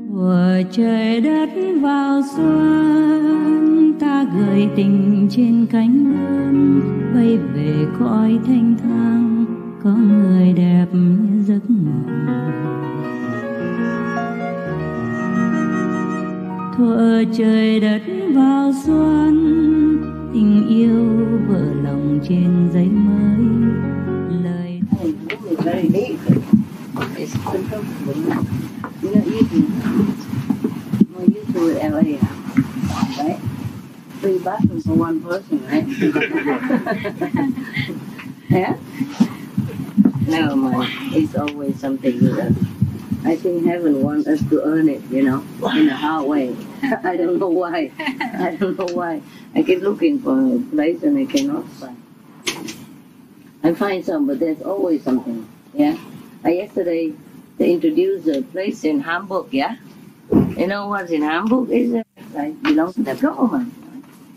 Thuở trời đất vào xuân, ta gửi tình trên cánh lớn, bay về cõi thanh thang, có người đẹp như giấc mơ. Thuở trời đất vào xuân, tình yêu vỡ lòng trên giấy mới. Lời very big. It's uncomfortable. You know, more used to LA, right? 3 bathrooms for 1 person, right? Yeah? Never mind. It's always something with us. I think heaven wants us to earn it, you know, in a hard way. I don't know why. I don't know why. I keep looking for a place and I cannot find. I find some, but there's always something. Yeah. Yesterday they introduced a place in Hamburg. Yeah. You know what's in Hamburg is like belongs to the government.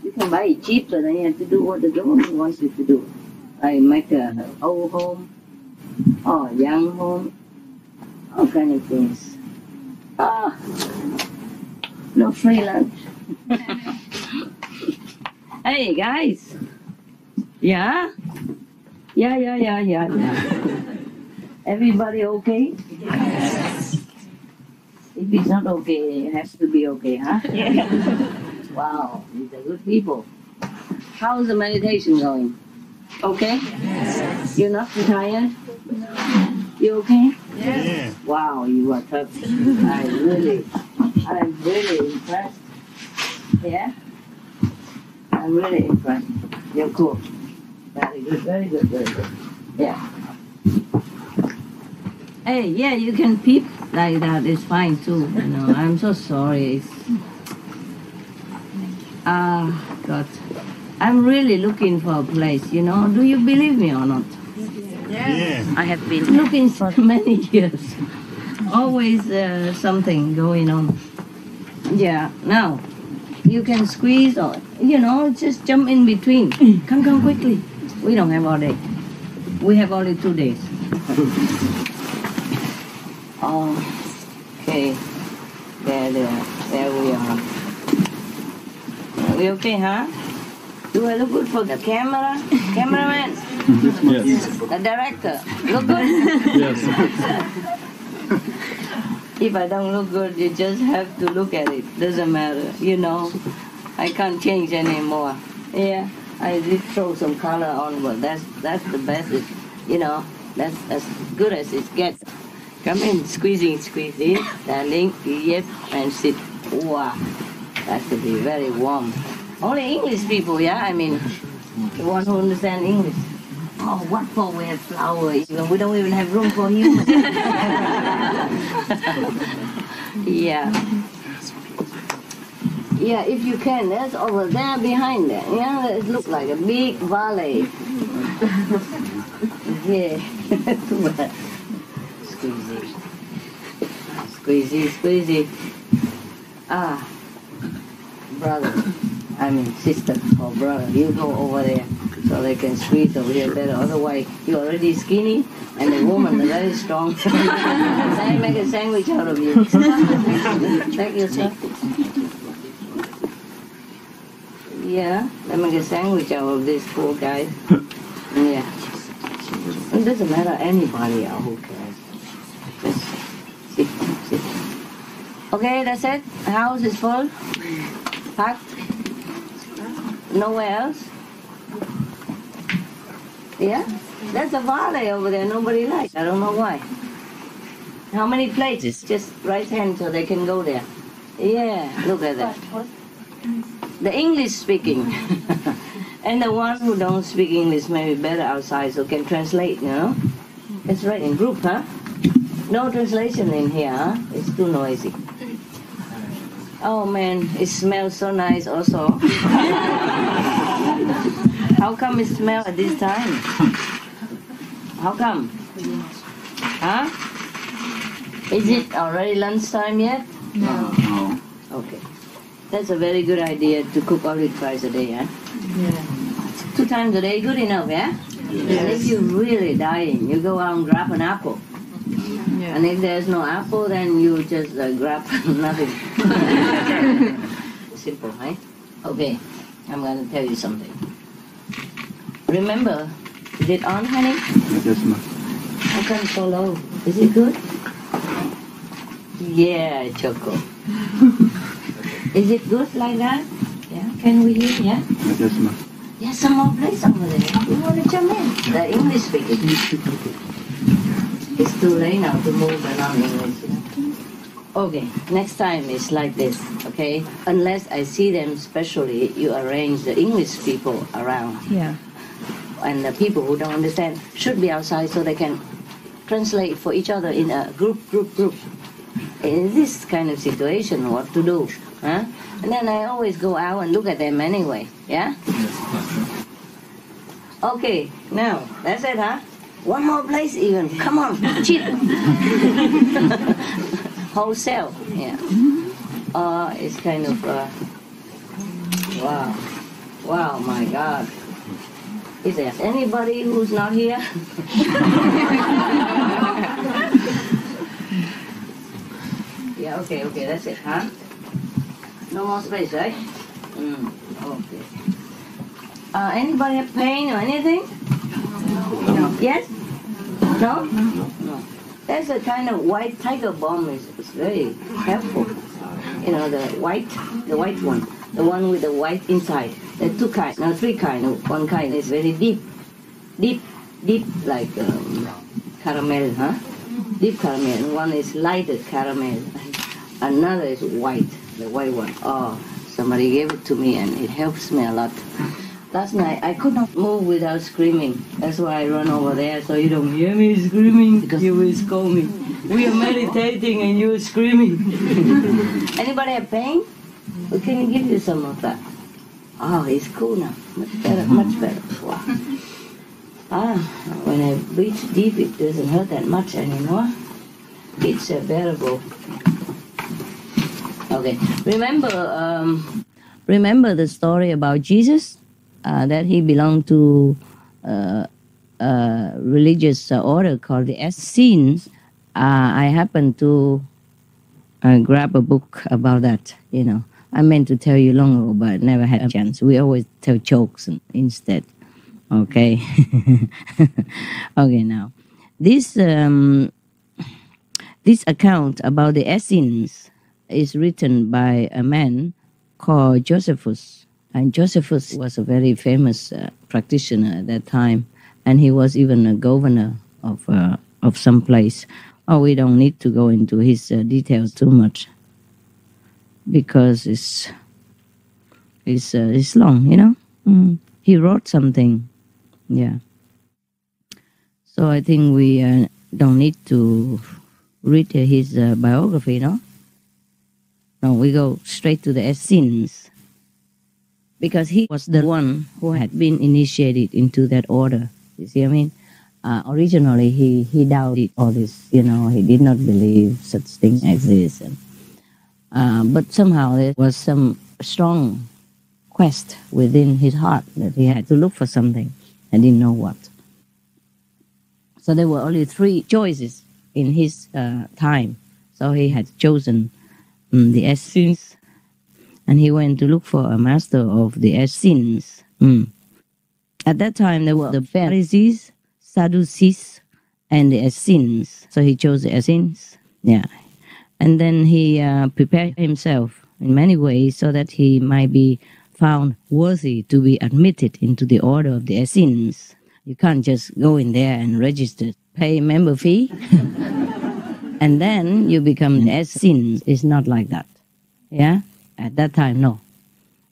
You can buy it cheap, but then you have to do what the government wants you to do. I make a old home or young home, all kind of things. Ah, no free lunch. Hey guys. Yeah. Yeah. Everybody okay? Yes. If it's not okay, it has to be okay, huh? Yeah. Wow, these are good people. How's the meditation going? Okay? Yes. You're not too tired? No. You okay? Yes. Wow, you are tough. I'm really impressed. Yeah? I'm really impressed. You're cool. Very good. Yeah. Hey, yeah, you can peep like that. It's fine too. You know, I'm so sorry. God, I'm really looking for a place. You know, do you believe me or not? Yeah. I have been looking for many years. Always something going on. Yeah. Now, you can squeeze or just jump in between. Come quickly. We don't have all day. We have only 2 days. Okay. There we are. Are we okay, huh? Do I look good for the camera? Cameraman? Yes. The director? Look good? Yes. If I don't look good, you just have to look at it. Doesn't matter, you know. I can't change anymore. Yeah, I did throw some color on, but that's the best. That's as good as it gets. Come in, squeeze in, standing, yep, and sit. Wow, that should be very warm. Only English people, yeah? I mean, the one who understand English. Oh, what for? We have flowers. We don't even have room for humans. Yeah. Yeah, if you can, that's over there behind there. Yeah, it looks like a big valley. Yeah. Squeezy. Brother. I mean sister or brother. You go over there so they can squeeze over here better. Otherwise, you're already skinny and the woman is very strong. I make a sandwich out of you. Take yourself. Yeah, I make a sandwich out of this poor guy. Yeah. It doesn't matter anybody else, who cares? Just sit. Okay, that's it. The house is full. Packed. Nowhere else? Yeah? That's a valley over there nobody likes. I don't know why. How many places? Just right hand so they can go there. Yeah, look at that. The English speaking. And the one who don't speak English maybe better outside so can translate, you know? It's right in group, huh? No translation in here, huh? It's too noisy. Oh man, it smells so nice also. How come it smells at this time? How come? Huh? Is it already lunchtime yet? No. Okay. That's a very good idea to cook only twice a day, huh? Yeah. 2 times a day, good enough, yeah? Yes. And if you're really dying, you go out and grab an apple. Yeah. And if there's no apple, then you just grab nothing. Simple, right? Okay, I'm going to tell you something. Remember, is it on, honey? Yes, ma'am. How come so low? Is it good? Yeah, Choco. Is it good like that? Yeah, can we hear? Yeah? Yes, ma'am. Yeah, some more place over there. You want to jump in? The English speaking. It's too late now to move around English. Okay, next time it's like this, okay? Unless I see them specially, you arrange the English people around. Yeah. And the people who don't understand should be outside so they can translate for each other in a group. In this kind of situation, what to do? Huh? And then I always go out and look at them anyway, yeah? Okay, now, that's it, huh? One more place even. Come on, cheap. Wholesale, yeah. It's kind of, wow. Wow, my God. Is there anybody who's not here? Yeah, okay, that's it, huh? No more space, right? Okay. Anybody have pain or anything? No. Yes? No? No. There's a kind of white tiger balm. It's very helpful. You know, the white one. The one with the white inside. There are two kinds, no, three kinds. One kind is very deep, like caramel, huh? Deep caramel. And one is lighter caramel. Another is white, the white one. Oh, somebody gave it to me and it helps me a lot. Last night I could not move without screaming. That's why I run over there so you don't hear me screaming because you will scold me. We are meditating and you are screaming. Anybody have pain? We can give you some of that. Oh, it's cool now. Much better, much better. Wow. When I breathe deep, it doesn't hurt that much anymore. It's bearable. Okay. Remember the story about Jesus? That he belonged to a religious order called the Essenes. I happened to grab a book about that, you know. I meant to tell you long ago, but never had a chance. We always tell jokes instead. Okay. Okay, now. This account about the Essenes is written by a man called Josephus. And Josephus was a very famous practitioner at that time. And he was even a governor of some place. Oh, we don't need to go into his details too much, because it's long, you know. He wrote something, yeah. So I think we don't need to read his biography, no? No, we go straight to the Essenes, because he was the one who had been initiated into that order. You see what I mean? Originally, he doubted all this, you know. He did not believe such things exist. But somehow there was some strong quest within his heart that he had to look for something and didn't know what. So there were only three choices in his time. So he had chosen the Essenes, and he went to look for a master of the Essenes. At that time, there were the Pharisees, Sadducees, and the Essenes. So he chose the Essenes. Yeah. And then he prepared himself in many ways so that he might be found worthy to be admitted into the order of the Essenes. You can't just go in there and register, pay member fee, and then you become an Essenes. It's not like that. Yeah? At that time, no.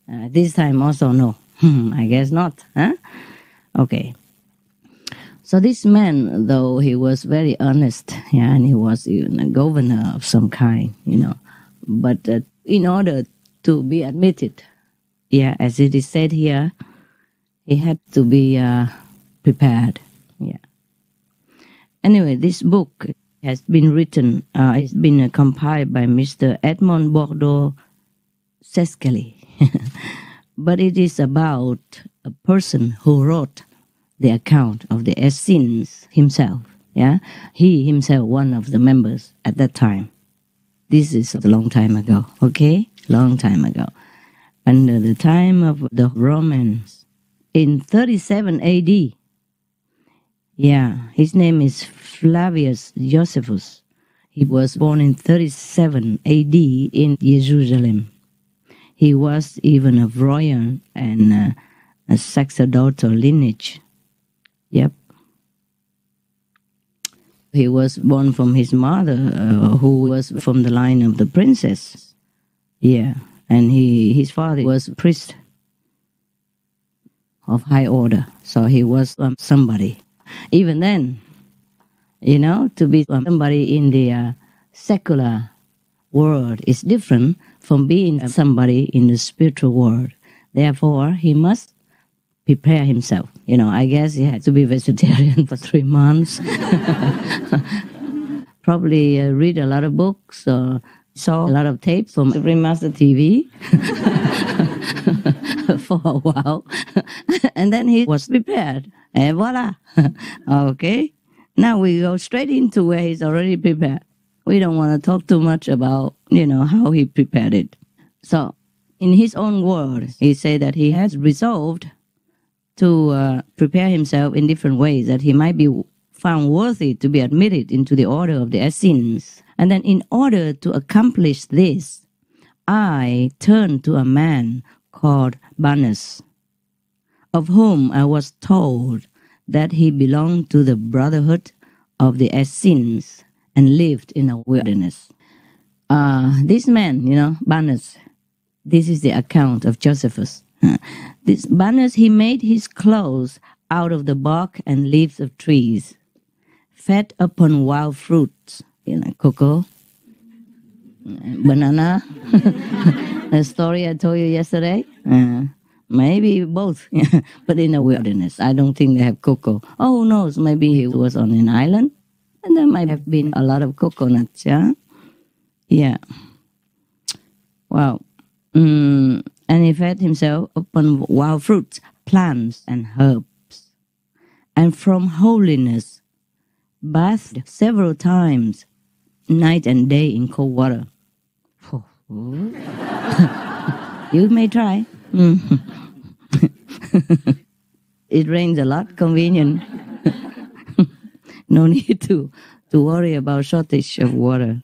This time also, no. I guess not. Huh? Okay. So this man, though he was very earnest, yeah, and he was even a governor of some kind, you know, but in order to be admitted, yeah, as it is said here, he had to be prepared, yeah. Anyway, this book has been written, it's been compiled by Mr. Edmond Bordeaux Sescali, but it is about a person who wrote the account of the Essenes himself, Yeah, he himself, one of the members at that time. This is a long time ago, okay? Long time ago. Under the time of the Romans, in 37 AD. Yeah, his name is Flavius Josephus. He was born in 37 AD in Jerusalem. He was even of royal and a sacerdotal lineage. Yep. He was born from his mother, who was from the line of the princess. Yeah, and his father was a priest of high order, so he was somebody. Even then, to be somebody in the secular world is different from being somebody in the spiritual world. Therefore, he must prepare himself. I guess he had to be vegetarian for 3 months. Probably read a lot of books or saw a lot of tapes from every master TV for a while. And then he was prepared. And voila. Okay. Now we go straight into where he's already prepared. We don't want to talk too much about, how he prepared it. So, in his own words, he said that he has resolved to prepare himself in different ways, that he might be found worthy to be admitted into the order of the Essenes. And then in order to accomplish this, I turned to a man called Virtuous, of whom I was told that he belonged to the brotherhood of the Essenes and lived in a wilderness. This man, Virtuous, this is the account of Josephus. This Virtuous, he made his clothes out of the bark and leaves of trees, fed upon wild fruits, cocoa, banana. The story I told you yesterday, maybe both, but in a wilderness. I don't think they have cocoa. Oh, who knows? Maybe he was on an island, and there might have been a lot of coconuts. Yeah. Wow. And he fed himself upon wild fruits, plants, and herbs. And from holiness, bathed several times, night and day in cold water. You may try. It rains a lot, convenient. No need to worry about shortage of water.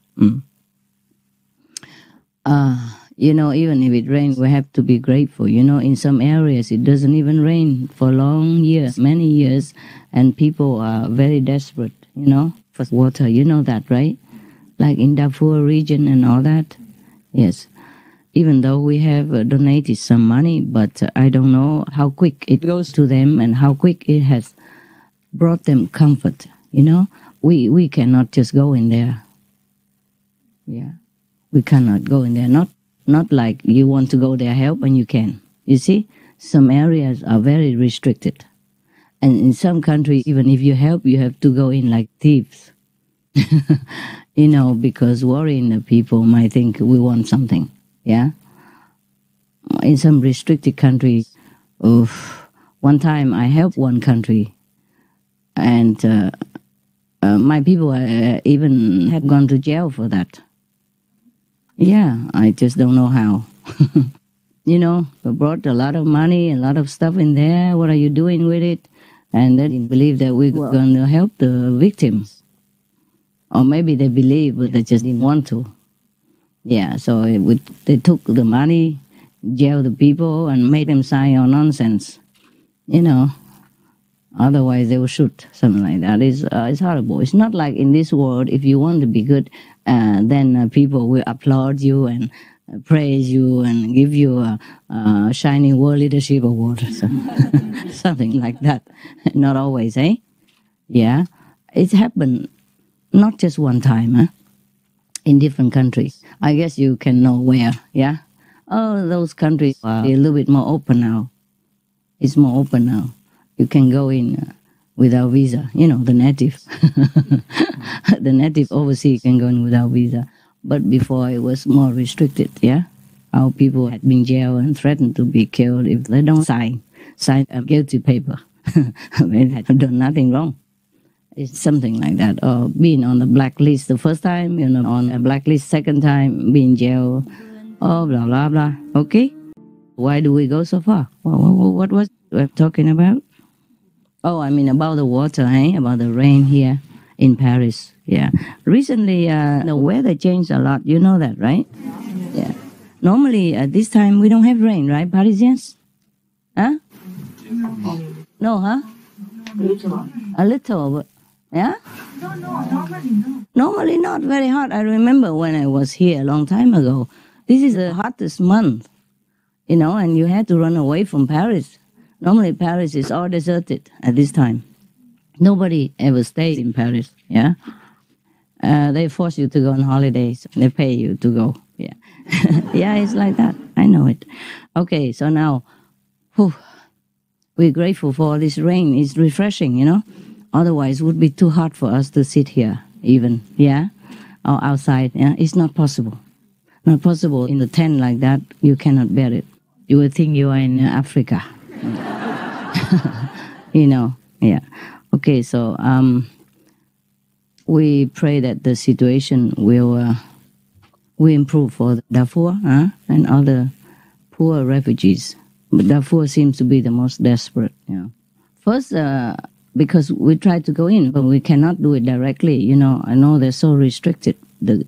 Even if it rains, we have to be grateful. In some areas, it doesn't even rain for long years, many years, and people are very desperate, for water. You know that, right? Like in Darfur region and all that. Yes. Even though we have donated some money, but I don't know how quick it goes to them and how quick it has brought them comfort. We cannot just go in there. Yeah. We cannot go in there. Not like you want to go there help and you can. You see, some areas are very restricted. And in some countries, even if you help, you have to go in like thieves. Because worrying the people might think we want something. Yeah? In some restricted countries, one time I helped one country and my people even had gone to jail for that. Yeah, I just don't know how. We brought a lot of money, a lot of stuff in there. What are you doing with it? And they didn't believe that we were going to help the victims. Or maybe they believed, but they just didn't want to. Yeah, so they took the money, jailed the people, and made them sign on nonsense. Otherwise they will shoot, something like that. It's horrible. It's not like in this world, if you want to be good, then people will applaud you and praise you and give you a shining world leadership award. So, something like that. Not always, eh? Yeah. It happened not just one time, in different countries. I guess you can know where, yeah? Oh, those countries are a little bit more open now. It's more open now. You can go in without visa. The native. The native overseas can go in without visa. But before it was more restricted, yeah? Our people had been jailed and threatened to be killed if they don't sign a guilty paper. They had done nothing wrong. It's something like that. Or being on the blacklist the first time, on a blacklist second time, being in jail, blah, blah, blah. Okay? Why do we go so far? What was we talking about? Oh, I mean about the water, about the rain here in Paris. Yeah. Recently, the weather changed a lot. You know that, right? Yeah. Normally, at this time, we don't have rain, right, Parisians? Huh? No, huh? A little, but, yeah? Normally not very hot. I remember when I was here a long time ago. This is the hottest month, and you had to run away from Paris. Normally, Paris is all deserted at this time. Nobody ever stays in Paris, yeah? They force you to go on holidays. They pay you to go, yeah. Yeah, it's like that. I know it. Okay, so now, we're grateful for this rain. It's refreshing, Otherwise, it would be too hot for us to sit here, even, yeah? Or outside, yeah? It's not possible. Not possible in the tent like that. You cannot bear it. You would think you are in Africa. Yeah. Okay, so we pray that the situation will improve for Darfur and other poor refugees. But Darfur seems to be the most desperate. First, because we tried to go in, but we cannot do it directly. I know they're so restricted, the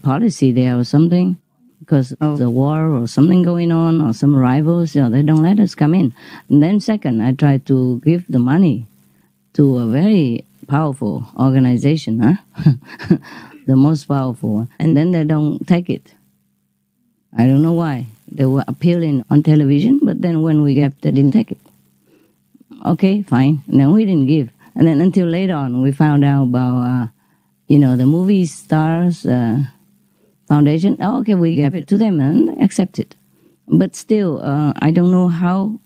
policy there or something, because of the war or something going on or some rivals. They don't let us come in. And then second, I tried to give the money to a very powerful organization, the most powerful one. And then they don't take it. I don't know why. They were appealing on television, but then when we gave, they didn't take it. Okay, fine. And then we didn't give. And then until later on, we found out about, the movie stars foundation. Oh, okay, we gave it to them and accept it. But still, I don't know how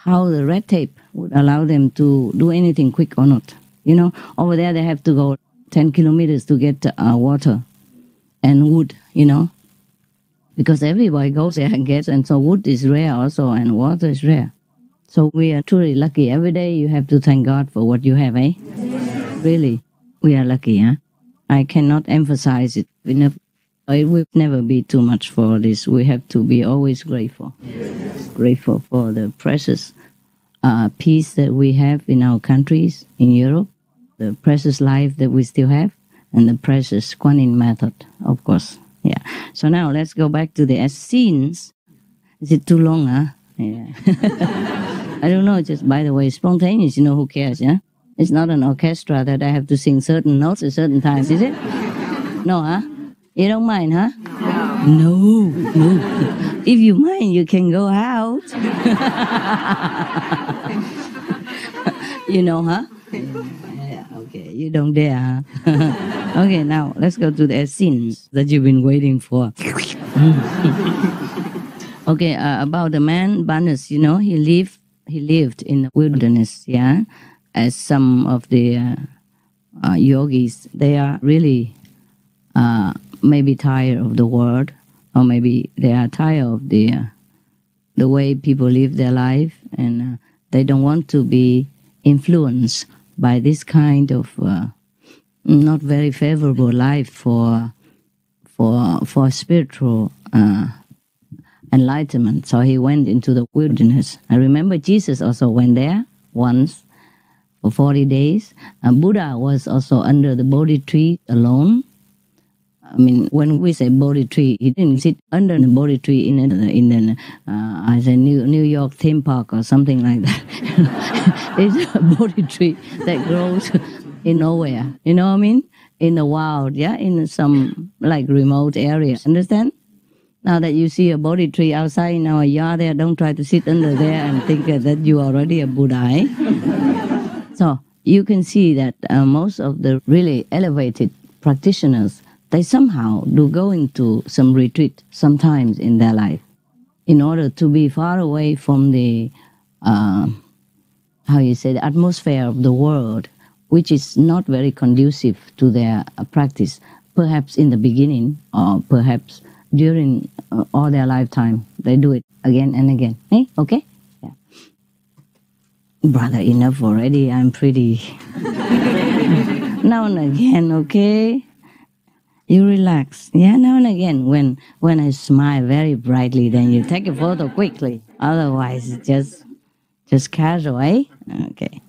the red tape would allow them to do anything quick or not. Over there they have to go 10 kilometers to get water and wood, because everybody goes there and gets, and so wood is rare also, and water is rare. So we are truly lucky. Every day you have to thank God for what you have, eh? Really, we are lucky, huh? I cannot emphasize it enough. It will never be too much for this. We have to be always grateful. Yes. Grateful for the precious peace that we have in our countries, in Europe, the precious life that we still have, and the precious Kuan method, of course. Yeah. So now let's go back to the Essenes. Is it too long, huh? Yeah. I don't know, just by the way, spontaneous, who cares, yeah? It's not an orchestra that I have to sing certain notes at certain times, is it? No, huh? You don't mind, huh? No. If you mind, you can go out. Huh? Yeah, okay, you don't dare, huh? Okay, now let's go to the Essenes that you've been waiting for. Okay, about the man, Banus, he lived in the wilderness, yeah? As some of the yogis, they are really maybe tired of the world, or maybe they are tired of the way people live their life, and they don't want to be influenced by this kind of not very favorable life for spiritual enlightenment. So he went into the wilderness. I remember Jesus also went there once for 40 days. Buddha was also under the Bodhi tree alone. I mean, when we say Bodhi tree, he didn't sit under the Bodhi tree in a New York theme park or something like that. It's a Bodhi tree that grows in nowhere. You know what I mean? In the wild, yeah, in some like remote area. Understand? Now that you see a Bodhi tree outside in our yard there, don't try to sit under there and think that you are already a Buddha. Eh? So you can see that most of the really elevated practitioners, they somehow do go into some retreat sometimes in their life in order to be far away from the, the atmosphere of the world, which is not very conducive to their practice, perhaps in the beginning or perhaps during all their lifetime. They do it again and again. Eh? Okay? Yeah. Brother, enough already. I'm pretty. Now and again, okay? You relax. Yeah, now and again. When I smile very brightly, then you take a photo quickly. Otherwise, it's just casual, eh? Okay.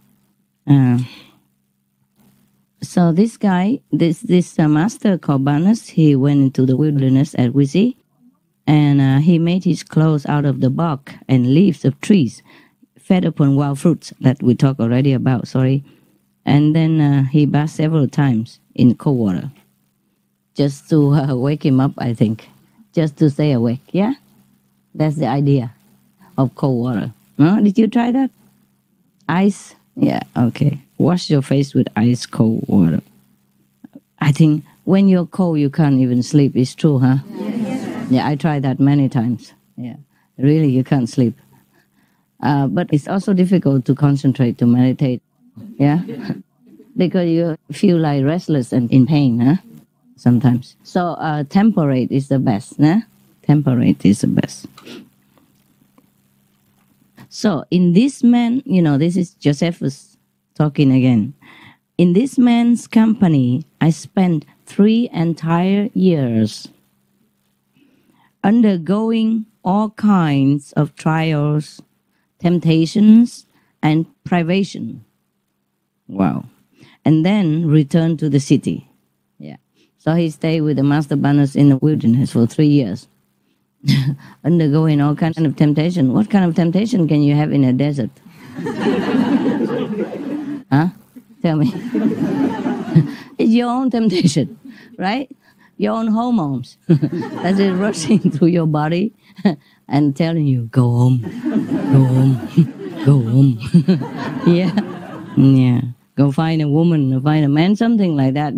So this guy, this master called Banus, he went into the wilderness at Wisi, and he made his clothes out of the bark and leaves of trees, fed upon wild fruits that we talked already about, sorry. And then he bathed several times in cold water, just to wake him up, I think, just to stay awake, yeah? That's the idea of cold water. No? Did you try that? Ice? Yeah, okay. Wash your face with ice cold water. I think when you're cold, you can't even sleep. It's true, huh? Yes. Yeah, I tried that many times. Yeah, really, you can't sleep. But it's also difficult to concentrate, to meditate. Yeah? Because you feel like restless and in pain, huh? Sometimes. So temperate is the best, huh? Temperate is the best. So in this man, this is Josephus talking again. In this man's company, I spent 3 entire years undergoing all kinds of trials, temptations, and privation. Wow. And then returned to the city. Yeah. So he stayed with the Master Banus in the wilderness for 3 years. Undergoing all kinds of temptation. What kind of temptation can you have in a desert? Huh? Tell me. It's your own temptation, right? Your own hormones. That's it rushing through your body and telling you, go home, go home, go home. Yeah. Go find a woman, find a man, something like that.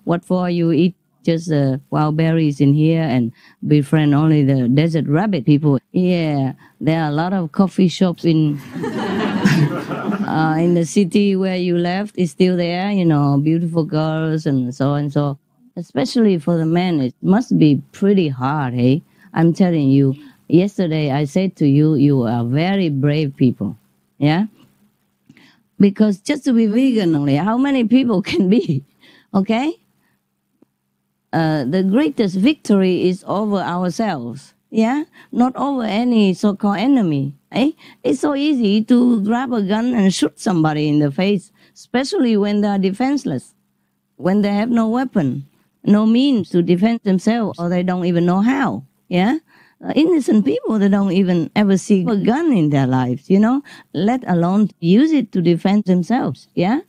What for? You eat just wild berries in here and befriend only the desert rabbit people. Yeah, there are a lot of coffee shops in the city where you left. It's still there, beautiful girls and so and so. Especially for the men, it must be pretty hard, hey? I'm telling you, yesterday I said to you, you are very brave people, yeah? Because just to be vegan only, how many people can be, okay? The greatest victory is over ourselves, yeah? Not over any so-called enemy, eh? It's so easy to grab a gun and shoot somebody in the face, especially when they are defenseless, when they have no weapon, no means to defend themselves, or they don't even know how, yeah? Innocent people, they don't even ever see a gun in their lives, let alone use it to defend themselves, yeah?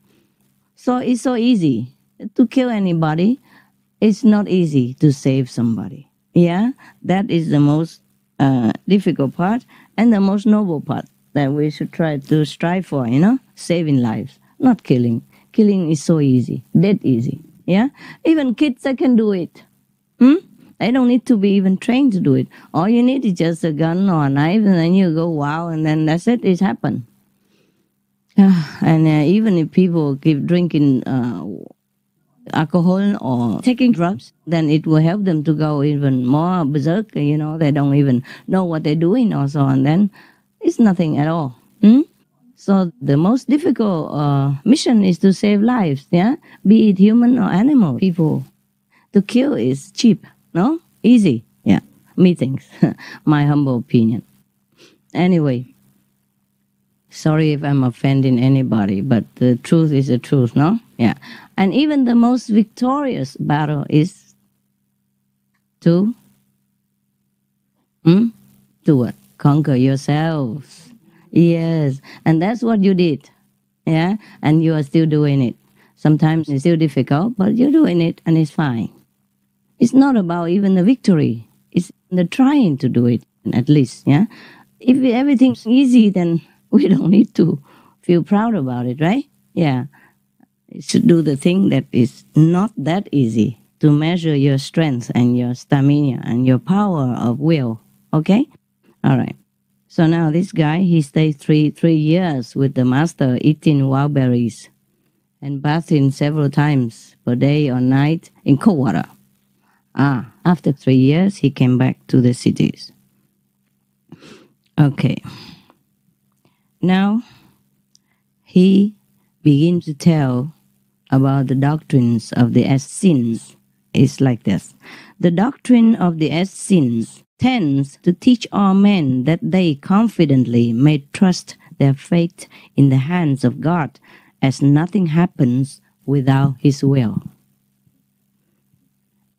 So it's so easy to kill anybody. It's not easy to save somebody, yeah? That is the most difficult part and the most noble part that we should try to strive for, saving lives, not killing. Killing is so easy, dead easy, yeah? Even kids, they can do it. They don't need to be even trained to do it. All you need is just a gun or a knife, and then you go, wow, and then that's it, it's happened. And even if people keep drinking alcohol or taking drugs, then it will help them to go even more berserk, they don't even know what they're doing or so, and then it's nothing at all. So the most difficult mission is to save lives, yeah? Be it human or animal, people. To kill is cheap, no? Easy, yeah. Me thinks, my humble opinion. Anyway, sorry if I'm offending anybody, but the truth is the truth, no? Yeah. And even the most victorious battle is to what? Conquer yourselves. Yes. And that's what you did. Yeah. And you are still doing it. Sometimes it's still difficult, but you're doing it and it's fine. It's not about even the victory. It's the trying to do it, at least, yeah? If everything's easy, then we don't need to feel proud about it, right? Yeah. You should do the thing that is not that easy to measure your strength and your stamina and your power of will, okay? All right. So now this guy, he stayed three years with the master, eating wild berries and bathing several times per day or night in cold water. After 3 years, he came back to the cities. Okay. Now, he begins to tell about the doctrines of the Essenes. It's like this. The doctrine of the Essenes tends to teach all men that they confidently may trust their faith in the hands of God, as nothing happens without His will.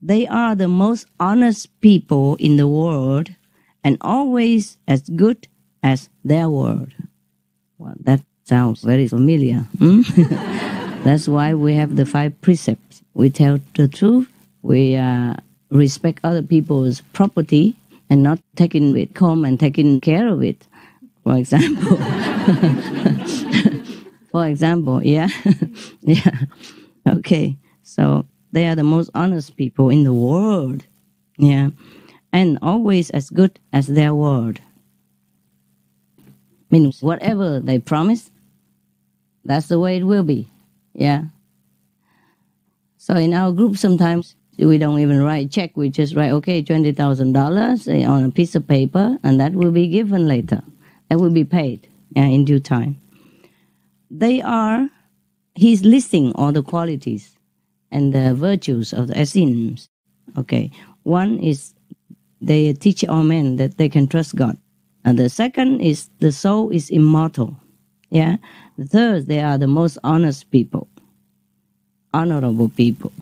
They are the most honest people in the world and always as good as their word. Well, that sounds very familiar. That's why we have the 5 precepts. We tell the truth. We respect other people's property and not taking it home and taking care of it, for example. For example, yeah. Yeah. Okay, so they are the most honest people in the world. Yeah. And always as good as their word. Means whatever they promise, that's the way it will be. Yeah. So in our group, sometimes we don't even write check. We just write, okay, $20,000 on a piece of paper, and that will be given later. That will be paid in due time. He's listing all the qualities and the virtues of the Essenes. Okay. One is they teach all men that they can trust God. And the second is the soul is immortal. Yeah. The third, they are the most honest people, honorable people.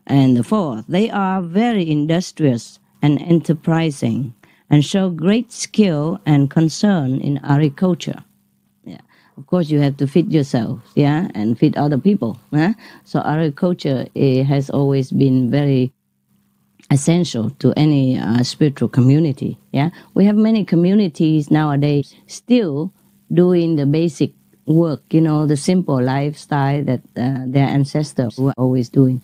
And the fourth, they are very industrious and enterprising and show great skill and concern in agriculture. Yeah. Of course, you have to feed yourself, yeah, and feed other people. So agriculture has always been very essential to any spiritual community. Yeah, we have many communities nowadays still doing the basic work, the simple lifestyle that their ancestors were always doing.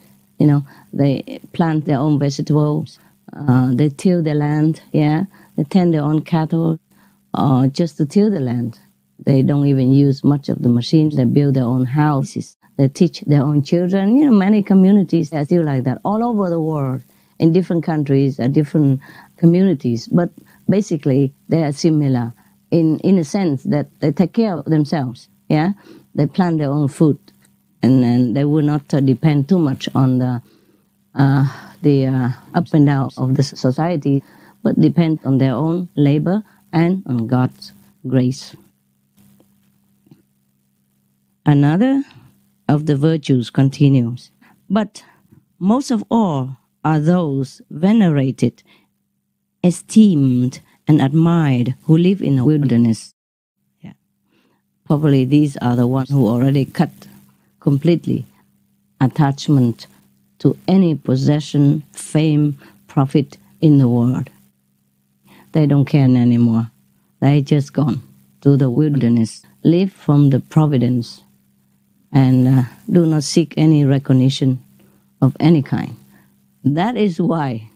They plant their own vegetables, they till the land, yeah, they tend their own cattle, just to till the land. They don't even use much of the machines. They build their own houses. They teach their own children. Many communities are still like that all over the world. In different countries, different communities, but basically they are similar in a sense that they take care of themselves. Yeah, they plant their own food, and they will not depend too much on the up and down of the society, but depend on their own labor and on God's grace. Another of the virtues continues, but most of all are those venerated, esteemed, and admired who live in the wilderness. Yeah. Probably these are the ones who already cut completely attachment to any possession, fame, profit in the world. They don't care anymore. They just gone to the wilderness, live from the providence, and do not seek any recognition of any kind. That is why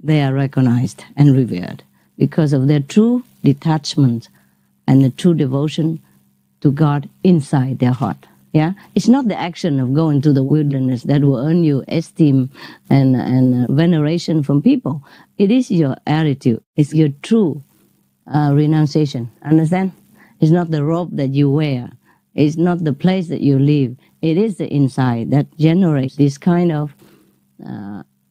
they are recognized and revered, because of their true detachment and the true devotion to God inside their heart. Yeah, it's not the action of going to the wilderness that will earn you esteem and veneration from people. It is your attitude. It's your true renunciation. Understand? It's not the robe that you wear. It's not the place that you live. It is the inside that generates this kind of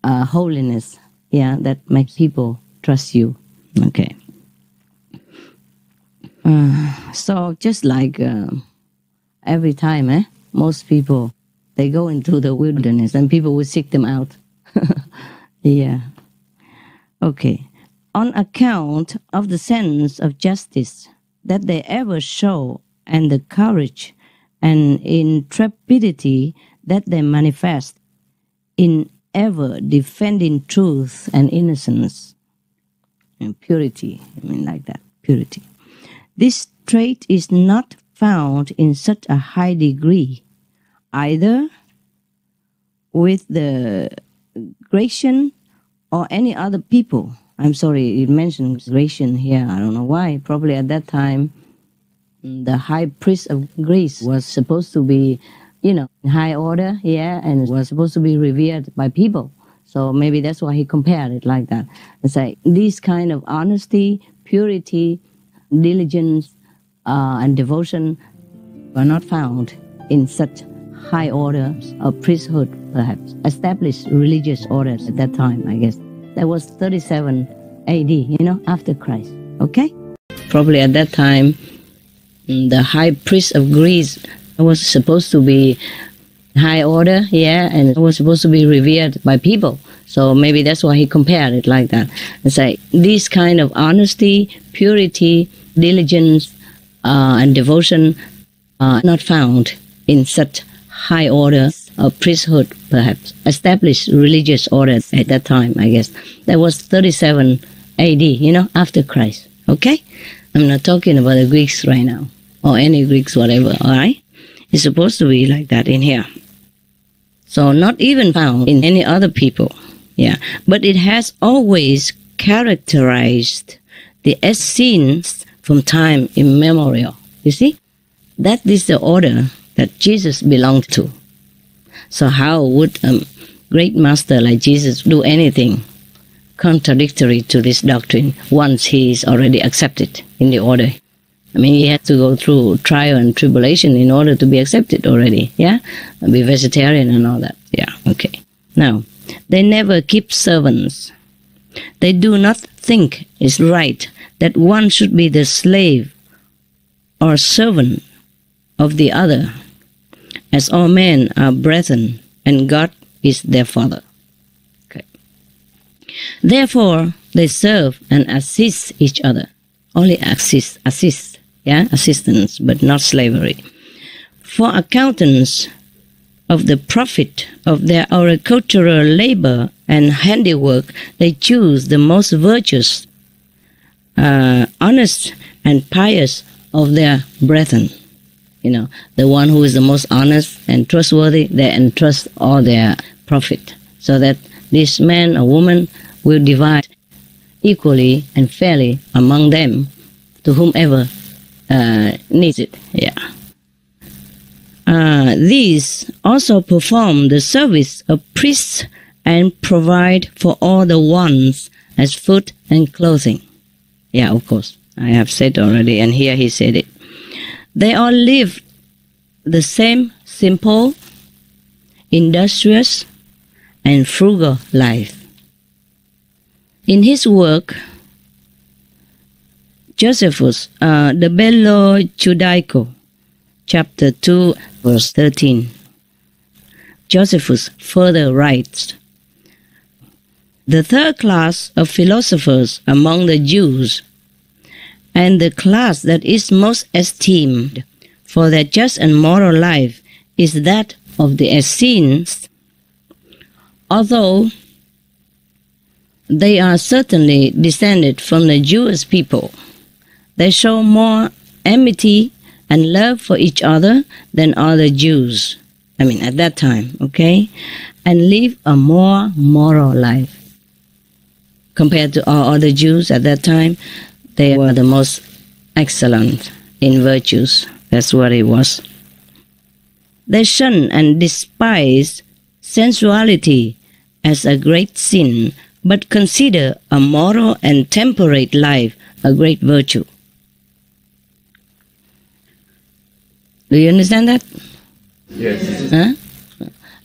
holiness, yeah, that makes people trust you. Okay. So just like every time, most people, they go into the wilderness and people will seek them out. Yeah. Okay. On account of the sense of justice that they ever show and the courage and intrepidity that they manifest in ever defending truth and innocence and purity. Like that, purity. This trait is not found in such a high degree, either with the Grecian or any other people. I'm sorry, it mentions Grecian here. I don't know why. Probably at that time, the high priest of Greece was supposed to be, high order, yeah, and was supposed to be revered by people. So maybe that's why he compared it like that. It's like this kind of honesty, purity, diligence, and devotion are not found in such high orders of priesthood, perhaps, established religious orders at that time, I guess. That was 37 AD, after Christ, okay? Probably at that time, the high priest of Greece was supposed to be high order, and it was supposed to be revered by people. So maybe that's why he compared it like that. And say, this kind of honesty, purity, diligence, and devotion are not found in such high orders of priesthood, perhaps, established religious orders at that time, I guess. That was 37 AD, after Christ, okay? I'm not talking about the Greeks right now, or any Greeks, whatever, all right? It's supposed to be like that in here. So not even found in any other people, but it has always characterized the Essenes from time immemorial. You see? That is the order that Jesus belonged to. So how would a great master like Jesus do anything contradictory to this doctrine once he is already accepted in the order? I mean, he had to go through trial and tribulation in order to be accepted already, be vegetarian and all that. Okay. Now, they never keep servants. They do not think it's right that one should be the slave or servant of the other, as all men are brethren, and God is their Father. Okay. Therefore, they serve and assist each other. Only assist, assistance, but not slavery. For accountants of the profit of their agricultural labor and handiwork, they choose the most virtuous, honest, and pious of their brethren. The one who is the most honest and trustworthy, they entrust all their profit, so that this man or woman will divide equally and fairly among them to whomever needs it. These also perform the service of priests and provide for all the wants as food and clothing. Of course, I have said already, and here he said it. They all live the same simple, industrious, and frugal life. In his work, Josephus, the Bello Judaico, chapter 2, verse 13, Josephus further writes, the third class of philosophers among the Jews, and the class that is most esteemed for their just and moral life, is that of the Essenes. Although they are certainly descended from the Jewish people, they show more enmity and love for each other than other Jews. I mean, at that time, okay? And live a more moral life. Compared to all other Jews at that time, they were the most excellent in virtues. That's what it was. They shun and despise sensuality as a great sin, but consider a moral and temperate life a great virtue. Do you understand that? Yes. Huh?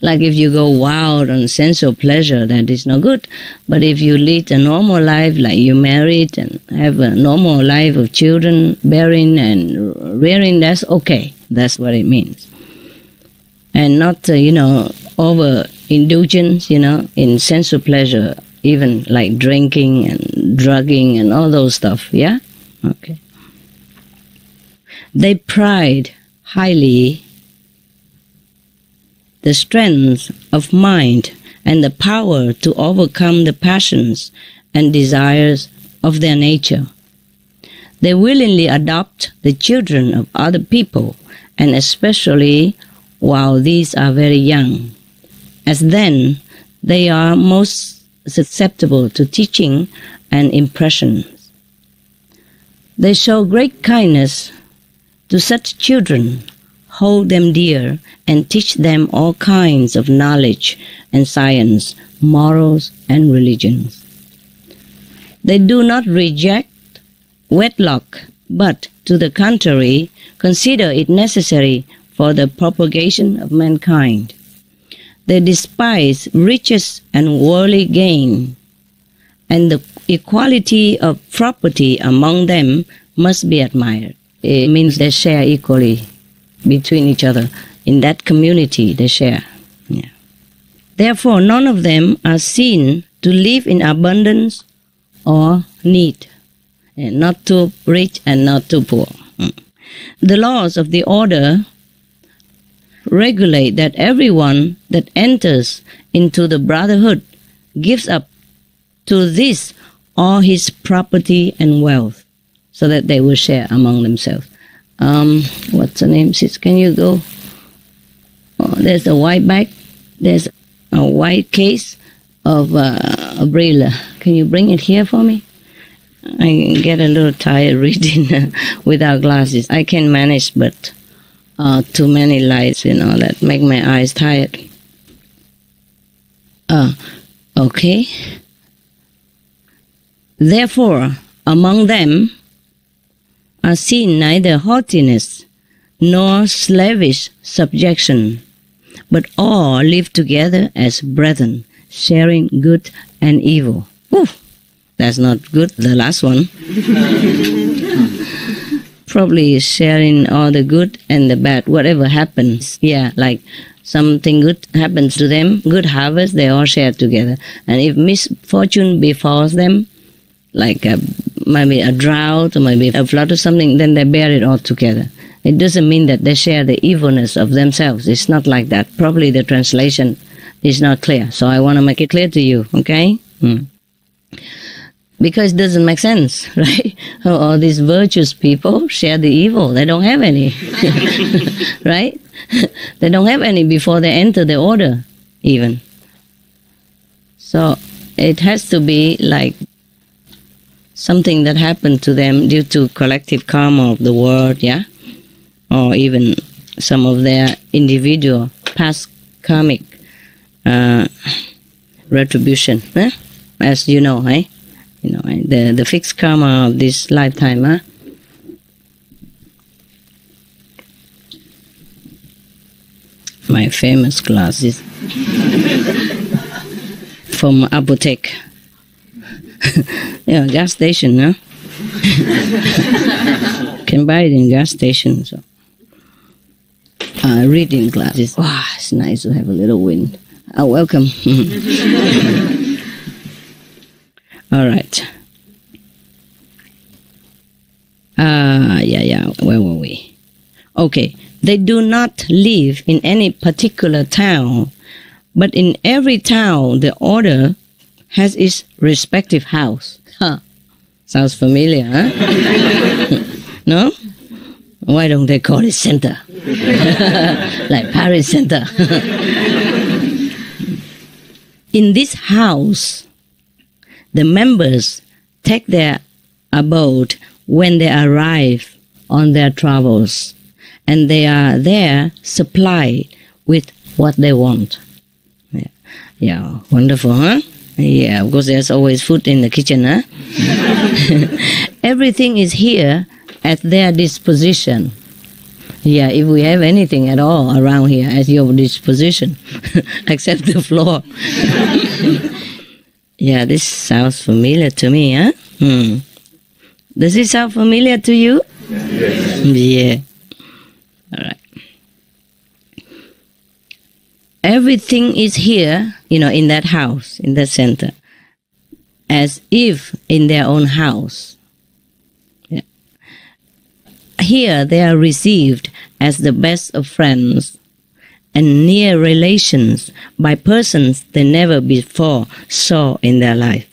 Like if you go wild on sensual pleasure, that is no good. But if you lead a normal life, like you married and have a normal life of children, bearing and rearing, that's okay. That's what it means. And not, over-indulgence, in sensual pleasure, even like drinking and drugging and all those stuff, Okay. They pride highly the strength of mind and the power to overcome the passions and desires of their nature. They willingly adopt the children of other people, and especially while these are very young, as then they are most susceptible to teaching and impressions. They show great kindness to such children, hold them dear, and teach them all kinds of knowledge and science, morals and religions. They do not reject wedlock but to the contrary, consider it necessary for the propagation of mankind. They despise riches and worldly gain, and the equality of property among them must be admired. It means they share equally between each other. In that community, they share. Yeah. Therefore, none of them are seen to live in abundance or need, and not too rich and not too poor. The laws of the order regulate that everyone that enters into the brotherhood gives up to this all his property and wealth, so that they will share among themselves. What's the name, sis? Can you go? Oh, there's a white bag. There's a white case of umbrella. Can you bring it here for me? I get a little tired reading without glasses. I can manage, but too many lights, that make my eyes tired. Okay. Therefore, among them are seen neither haughtiness nor slavish subjection, but all live together as brethren, sharing good and evil. Oof, that's not good, the last one. Probably sharing all the good and the bad, whatever happens. Yeah, like something good happens to them, good harvest, they all share together. And if misfortune befalls them, like maybe a drought or maybe a flood or something, then they bear it all together. It doesn't mean that they share the evilness of themselves. It's not like that. Probably the translation is not clear. So I want to make it clear to you, okay? Because it doesn't make sense, right? All these virtuous people share the evil. They don't have any, right? They don't have any before they enter the order, even. So it has to be like something that happened to them due to collective karma of the world, yeah? Or even some of their individual past karmic retribution, as you know, eh? The fixed karma of this lifetime, huh? My famous glasses from apotheke. Yeah, gas station, huh? Can buy it in gas station. So, reading glasses. Wow, it's nice to have a little wind. Welcome. All right. Where were we? Okay. They do not live in any particular town, but in every town the order has its respective house. Huh. Sounds familiar, huh? No? Why don't they call it center? Like Paris Center. In this house, the members take their abode when they arrive on their travels, and they are there supplied with what they want. Yeah, wonderful, huh? Yeah, of course there's always food in the kitchen, huh? Everything is here at their disposition. Yeah, if we have anything at all around here at your disposition, except the floor. Yeah, this sounds familiar to me, huh? Does it sound familiar to you? Yes. Yeah. All right. Everything is here, in that house, in that center, as if in their own house. Yeah. Here they are received as the best of friends and near relations by persons they never before saw in their life.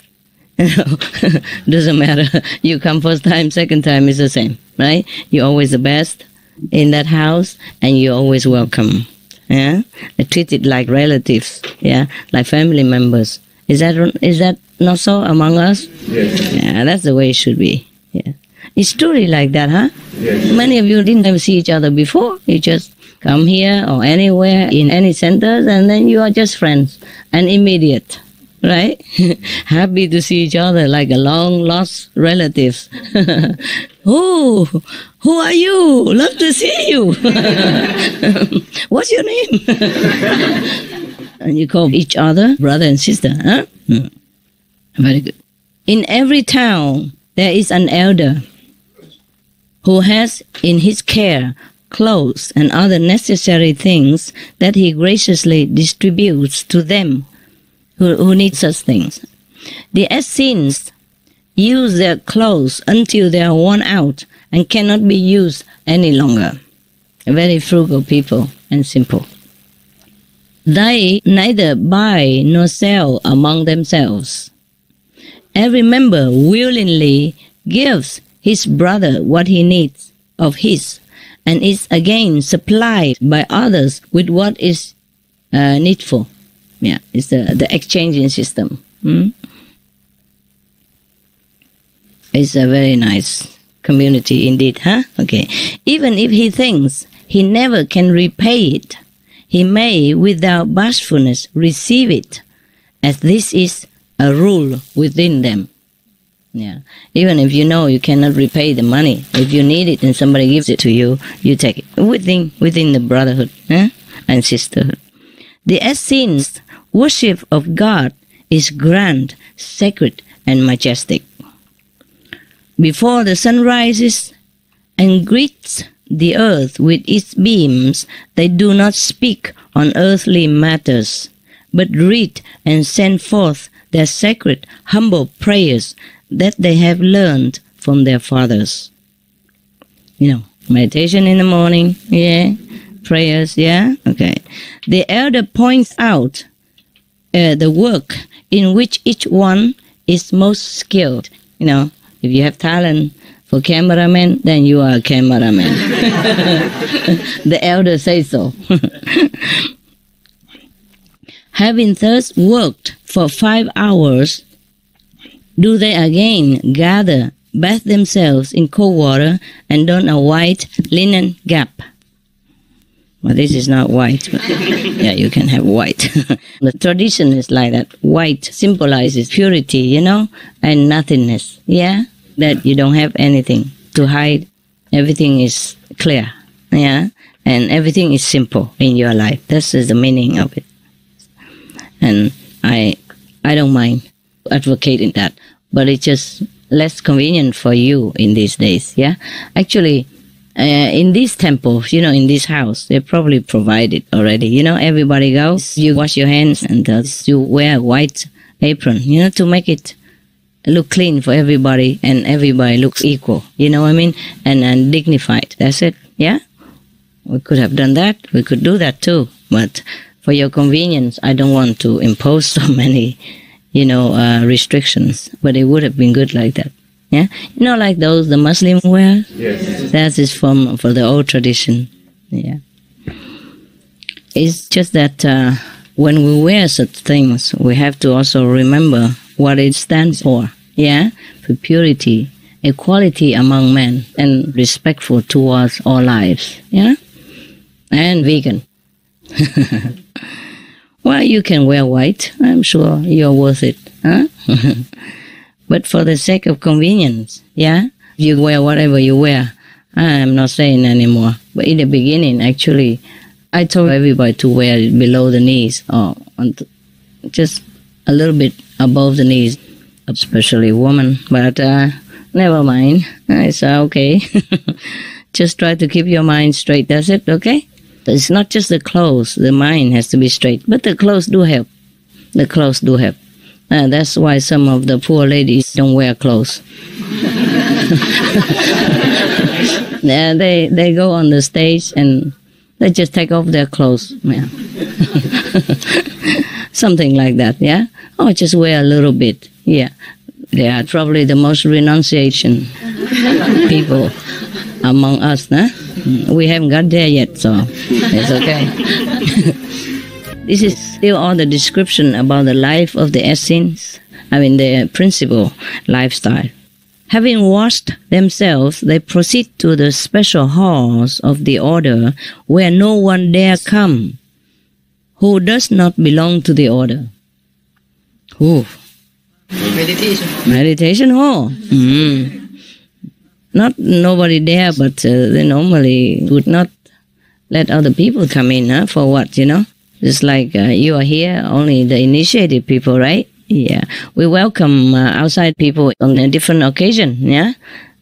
Doesn't matter. You come first time, second time, it's the same, right? You're always the best in that house, and you're always welcome. Yeah, they're treated like relatives. Yeah, like family members. Is that not so among us? Yes. Yeah, that's the way it should be. Yeah, it's truly like that, huh? Yes. Many of you didn't ever see each other before. You just come here or anywhere in any centers, and then you are just friends and immediate. right? Happy to see each other like a long-lost relatives. Oh, who are you? Love to see you. What's your name? And you call each other brother and sister, huh? Very good. In every town, there is an elder who has in his care clothes and other necessary things that he graciously distributes to them who need such things. The Essenes use their clothes until they are worn out and cannot be used any longer. Very frugal people and simple. They neither buy nor sell among themselves. Every member willingly gives his brother what he needs of his, and is again supplied by others with what is needful. Yeah, it's the exchanging system. It's a very nice community indeed, huh? Okay. Even if he thinks he never can repay it, he may, without bashfulness, receive it, as this is a rule within them. Yeah. Even if you know you cannot repay the money, if you need it and somebody gives it to you, you take it within the brotherhood, huh? And sisterhood. The Essenes' worship of God is grand, sacred, and majestic. Before the sun rises and greets the earth with its beams, they do not speak on earthly matters, but read and send forth their sacred, humble prayers that they have learned from their fathers. You know, meditation in the morning, yeah, prayers, yeah, okay. The elder points out the work in which each one is most skilled. You know, if you have talent for cameraman, then you are a cameraman. The elder says so. Having thus worked for 5 hours, do they again gather, bathe themselves in cold water, and don a white linen cap. Well, this is not white, but yeah, you can have white. The tradition is like that. White symbolizes purity, you know, and nothingness, yeah? That you don't have anything to hide. Everything is clear, yeah? And everything is simple in your life. This is the meaning of it. And I don't mind advocating that, but it's just less convenient for you in these days, yeah? Actually, in these temples, you know, in this house, they probably provide it already. You know, everybody goes, you wash your hands and you wear a white apron, you know, to make it look clean for everybody and everybody looks equal, you know what I mean? And dignified, that's it, yeah? We could have done that, we could do that too, but for your convenience, I don't want to impose so many, you know, restrictions, but it would have been good like that. Yeah, you know, like those the Muslim wear. Yes. That is for the old tradition. Yeah, it's just that when we wear such things, we have to also remember what it stands for. Yeah, for purity, equality among men, and respectful towards all lives. Yeah, and vegan. Well, you can wear white. I'm sure you're worth it. Huh? But for the sake of convenience, yeah, you wear whatever you wear. I'm not saying anymore. But in the beginning, actually, I told everybody to wear it below the knees or just a little bit above the knees, especially women. But never mind. It's okay. Just try to keep your mind straight. That's it, okay? It's not just the clothes. The mind has to be straight. But the clothes do help. The clothes do help. That's why some of the poor ladies don't wear clothes. Yeah, they go on the stage and they just take off their clothes. Yeah. Something like that, yeah? Oh, just wear a little bit. Yeah. They are probably the most renunciation people among us, huh? We haven't got there yet, so it's okay. This is still all the description about the life of the Essenes, the principal lifestyle. Having washed themselves, they proceed to the special halls of the order where no one dare come who does not belong to the order. Who? Meditation hall. Not nobody there, but they normally would not let other people come in, for what, It's like you are here, only the initiated people, right? Yeah. We welcome outside people on a different occasion, yeah?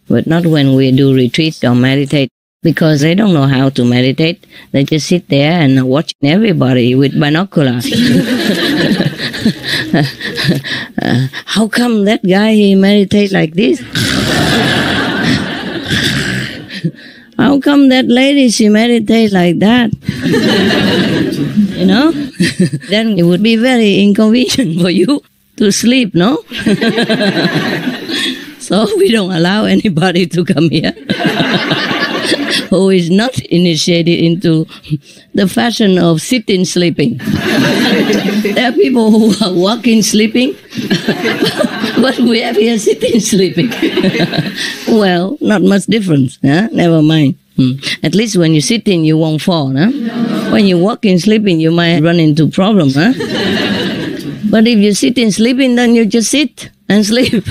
But not when we do retreat or meditate, because they don't know how to meditate. They just sit there and watch everybody with binoculars. How come that guy, he meditate like this? How come that lady, she meditate like that? Then it would be very inconvenient for you to sleep, no? So we don't allow anybody to come here who is not initiated into the fashion of sitting sleeping. There are people who are walking sleeping, but we have here sitting sleeping. Well, not much difference. Never mind. At least when you're sitting, you won't fall. When you're walking sleeping, you might run into problems. But if you're sitting sleeping, then you just sit and sleep.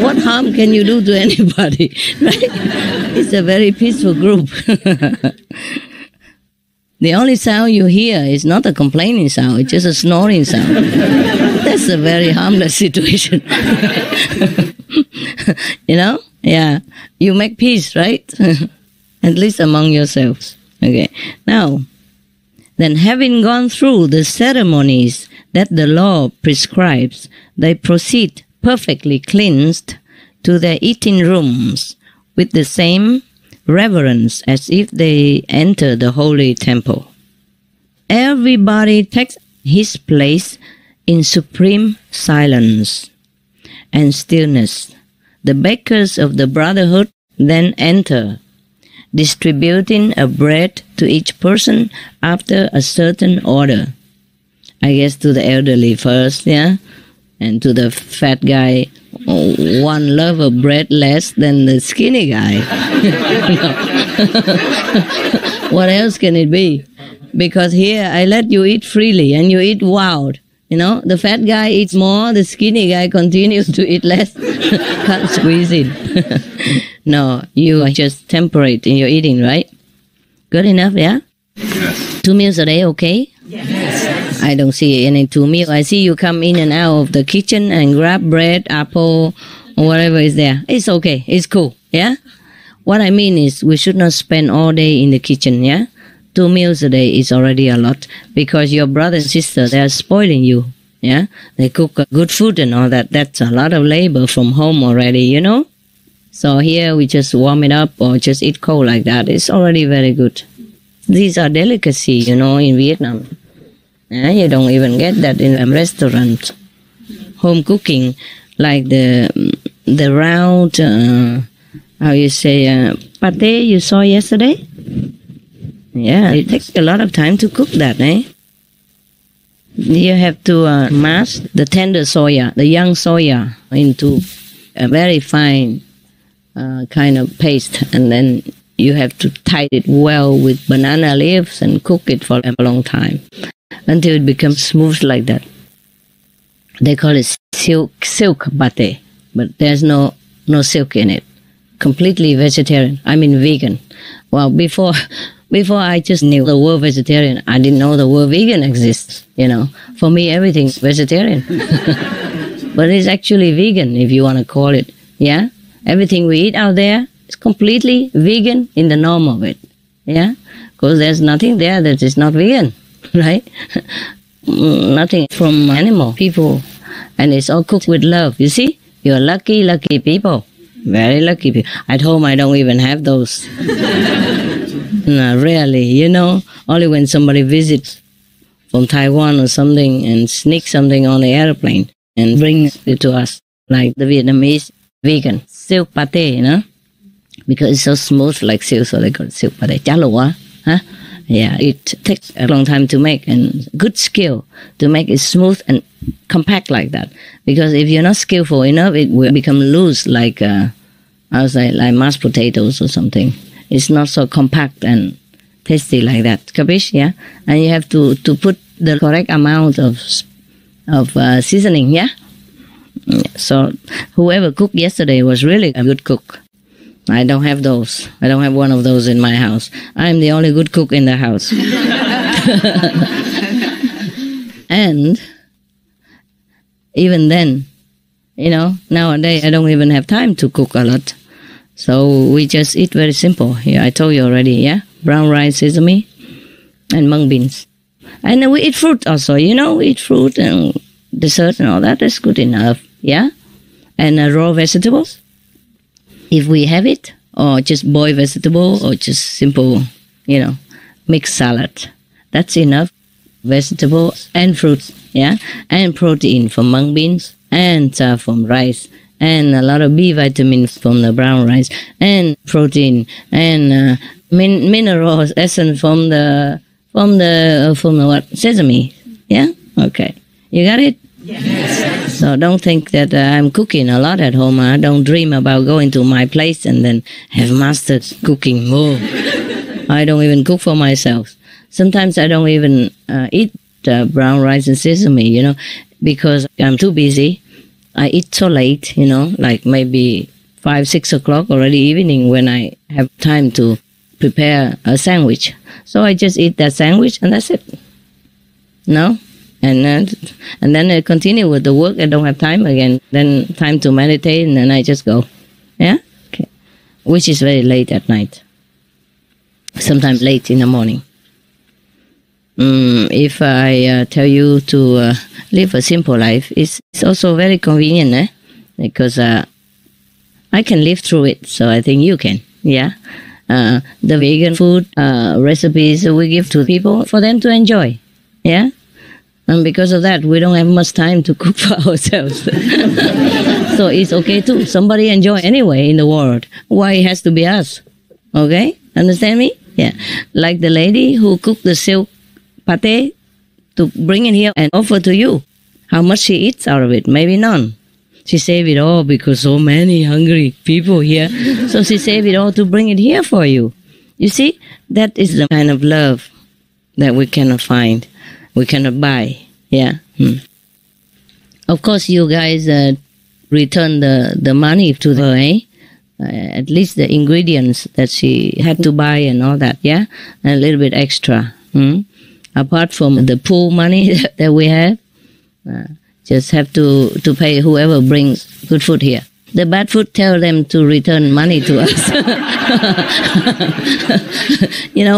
What harm can you do to anybody? Right? It's a very peaceful group. The only sound you hear is not a complaining sound, it's just a snoring sound. That's a very harmless situation. Yeah. You make peace, right? At least among yourselves. Okay. Now, then having gone through the ceremonies that the law prescribes, they proceed perfectly cleansed to their eating rooms with the same reverence as if they enter the holy temple. Everybody takes his place in supreme silence and stillness. The bakers of the brotherhood then enter, distributing a bread to each person after a certain order. I guess to the elderly first, yeah? And to the fat guy, one loaf of bread less than the skinny guy. What else can it be? Because here I let you eat freely and you eat wild. The fat guy eats more, the skinny guy continues to eat less. Can't squeeze in. No, you are just temperate in your eating, right? Good enough, yeah? Yes. 2 meals a day, okay? Yes. I don't see any 2 meals. I see you come in and out of the kitchen and grab bread, apple, or whatever is there. It's okay. It's cool, yeah? What I mean is we should not spend all day in the kitchen, yeah? 2 meals a day is already a lot because your brother and sister, they are spoiling you, yeah? They cook good food and all that. That's a lot of labor from home already, So here we just warm it up or just eat cold like that. It's already very good. These are delicacies, in Vietnam. You don't even get that in a restaurant. Home cooking, like the round, pate you saw yesterday? Yeah, it takes a lot of time to cook that, eh? You have to mash the tender soya, the young soya, into a very fine kind of paste, and then you have to tie it well with banana leaves and cook it for a long time until it becomes smooth like that. They call it silk pate, but there's no silk in it. Completely vegetarian. I mean vegan. Well, before I just knew the word vegetarian, I didn't know the word vegan exists, For me, everything's vegetarian. But it's actually vegan, if you want to call it, yeah? Everything we eat out there is completely vegan in the norm of it, yeah? Because there's nothing there that is not vegan, right? Nothing from animal, people. And it's all cooked with love, you see? You're lucky people. Very lucky people. At home, I don't even have those. No, rarely, only when somebody visits from Taiwan or something and sneak something on the airplane and bring it to us, like the Vietnamese vegan silk pate, because it's so smooth like silk, so they call it silk pate. Chả lụa, huh? Yeah, it takes a long time to make and good skill to make it smooth and compact like that. Because if you're not skillful enough, it will become loose like like mashed potatoes or something. It's not so compact and tasty like that. Capiche, yeah? And you have to put the correct amount of of seasoning, yeah? So whoever cooked yesterday was really a good cook. I don't have those. I don't have one of those in my house. I'm the only good cook in the house. And even then, nowadays I don't even have time to cook a lot. So we just eat very simple. Yeah, I told you already, yeah? Brown rice, sesame, and mung beans. And we eat fruit also, we eat fruit and dessert and all that. That's good enough, yeah? And raw vegetables, if we have it, or just boiled vegetable, or just simple, mixed salad. That's enough. Vegetables and fruits, yeah? And protein from mung beans, and from rice, and a lot of B vitamins from the brown rice, and protein, and minerals, essence from the what? Sesame, yeah? Okay. You got it? Yes. So don't think that I'm cooking a lot at home. I don't dream about going to my place and then have mastered cooking more. I don't even cook for myself. Sometimes I don't even eat brown rice and sesame, because I'm too busy. I eat so late, like maybe 5, 6 o'clock already evening when I have time to prepare a sandwich. So I just eat that sandwich and that's it. No? And then I continue with the work. I don't have time again. Then time to meditate and then I just go. Yeah? Okay. Which is very late at night. Sometimes late in the morning. If I tell you to live a simple life, it's also very convenient, because I can live through it, so I think you can, yeah? The vegan food recipes we give to people for them to enjoy, yeah? And because of that, we don't have much time to cook for ourselves. So it's okay too. Somebody enjoy anyway in the world. Why it has to be us? Okay? Understand me? Yeah. Like the lady who cooked the silk pate to bring it here and offer to you. How much she eats out of it? Maybe none. She saved it all because so many hungry people here. So she saved it all to bring it here for you. You see, that is the kind of love that we cannot find. We cannot buy. Yeah. Of course, you guys return the money to her, at least the ingredients that she had to buy and all that, yeah? And a little bit extra. Apart from the pool money that we have, just have to pay whoever brings good food here. The bad food, tell them to return money to us.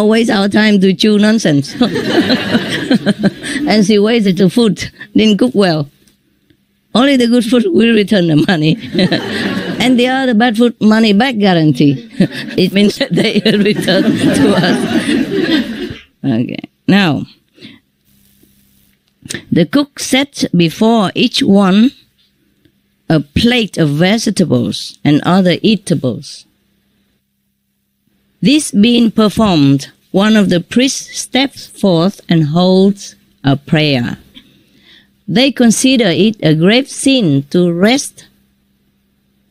Waste our time to chew nonsense. And she wasted the food, didn't cook well. Only the good food will return the money. And the other bad food, money back guarantee. It means that they return to us. Okay. Now, the cook set before each one a plate of vegetables and other eatables. This being performed, one of the priests steps forth and holds a prayer. They consider it a grave sin to rest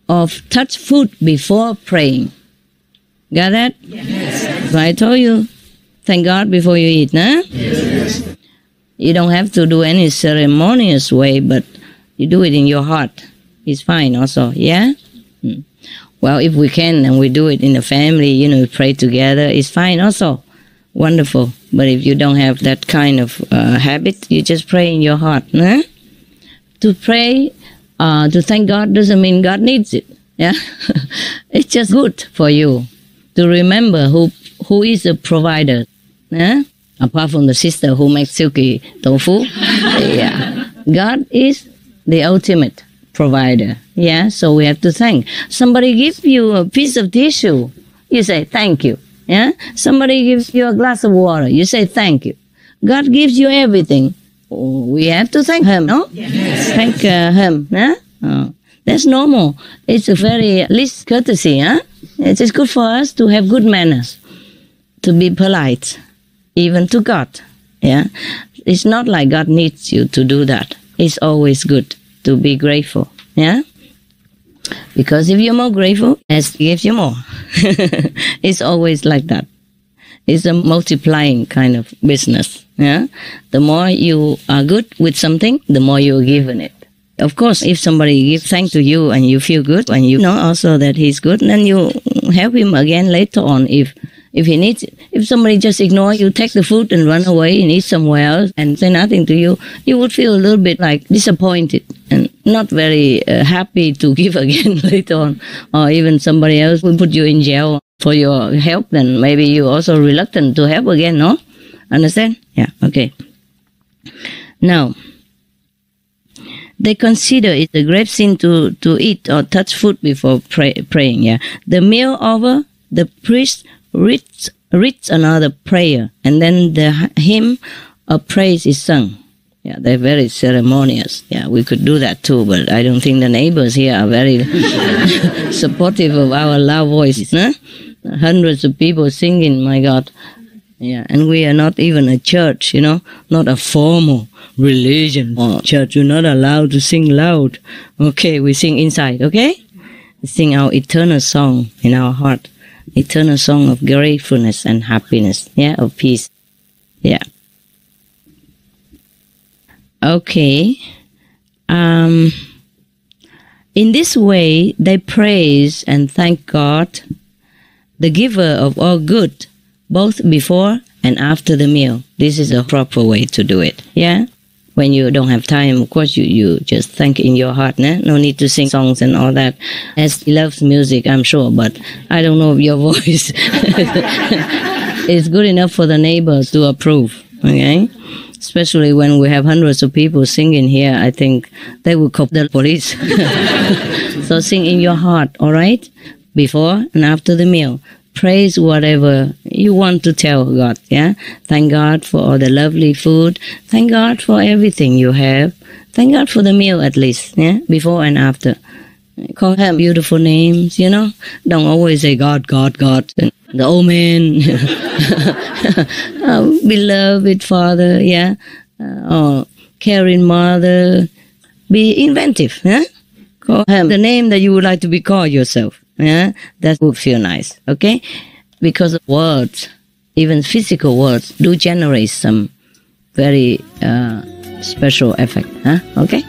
or touch food before praying. Got that? Yes. So I told you, thank God before you eat, huh? Yes. You don't have to do any ceremonious way, but you do it in your heart. It's fine also, yeah? Well, if we can and we do it in the family, we pray together, it's fine also. Wonderful. But if you don't have that kind of habit, you just pray in your heart. Huh? To pray, to thank God doesn't mean God needs it. Yeah, it's just good for you to remember who is the provider. Huh? Apart from the sister who makes silky tofu, yeah, God is the ultimate provider. Yeah, so we have to thank. Somebody gives you a piece of tissue, you say thank you. Yeah, somebody gives you a glass of water, you say thank you. God gives you everything. We have to thank Him, no? Yes. Thank Him. Huh? Oh, that's normal. It's a very least courtesy. Huh? It is good for us to have good manners, to be polite, even to God. Yeah, it's not like God needs you to do that. It's always good to be grateful. Yeah, because if you're more grateful, He gives you more. It's always like that. It's a multiplying kind of business. Yeah, the more you are good with something, the more you're given it. Of course, if somebody gives thanks to you and you feel good, and you know also that he's good, then you help him again later on if he needs it. If somebody just ignore you, take the food and run away and eat somewhere else and say nothing to you, you would feel a little bit like disappointed and not very happy to give again later on. Or even somebody else will put you in jail for your help, then maybe you're also reluctant to help again, no? Understand? Yeah, okay. Now, they consider it a great sin to eat or touch food before praying. Yeah, the meal over, the priest reads another prayer, and then the hymn of praise is sung. Yeah, they're very ceremonious. Yeah, we could do that too, but I don't think the neighbors here are very supportive of our loud voices. Huh? Hundreds of people singing, my God. Yeah, and we are not even a church, you know, not a formal religion or church. You're not allowed to sing loud. Okay, we sing inside, okay? We sing our eternal song in our heart. Eternal song of gratefulness and happiness, yeah, of peace. Yeah. Okay. In this way, they praise and thank God, the giver of all good, both before and after the meal. This is a proper way to do it, yeah? When you don't have time, of course, you just thank in your heart, né? No need to sing songs and all that. As he loves music, I'm sure, but I don't know if your voice is good enough for the neighbors to approve, okay? Especially when we have hundreds of people singing here, I think they will call the police. So sing in your heart, all right? Before and after the meal. Praise whatever you want to tell God, yeah? Thank God for all the lovely food. Thank God for everything you have. Thank God for the meal at least, yeah? Before and after. Call him beautiful names, you know? Don't always say God, God, God. The old man. Oh, beloved Father, yeah? Or caring Mother. Be inventive, yeah? Call him the name that you would like to be called yourself. Yeah, that would feel nice, okay? Because words, even physical words, do generate some very special effect, huh? Okay?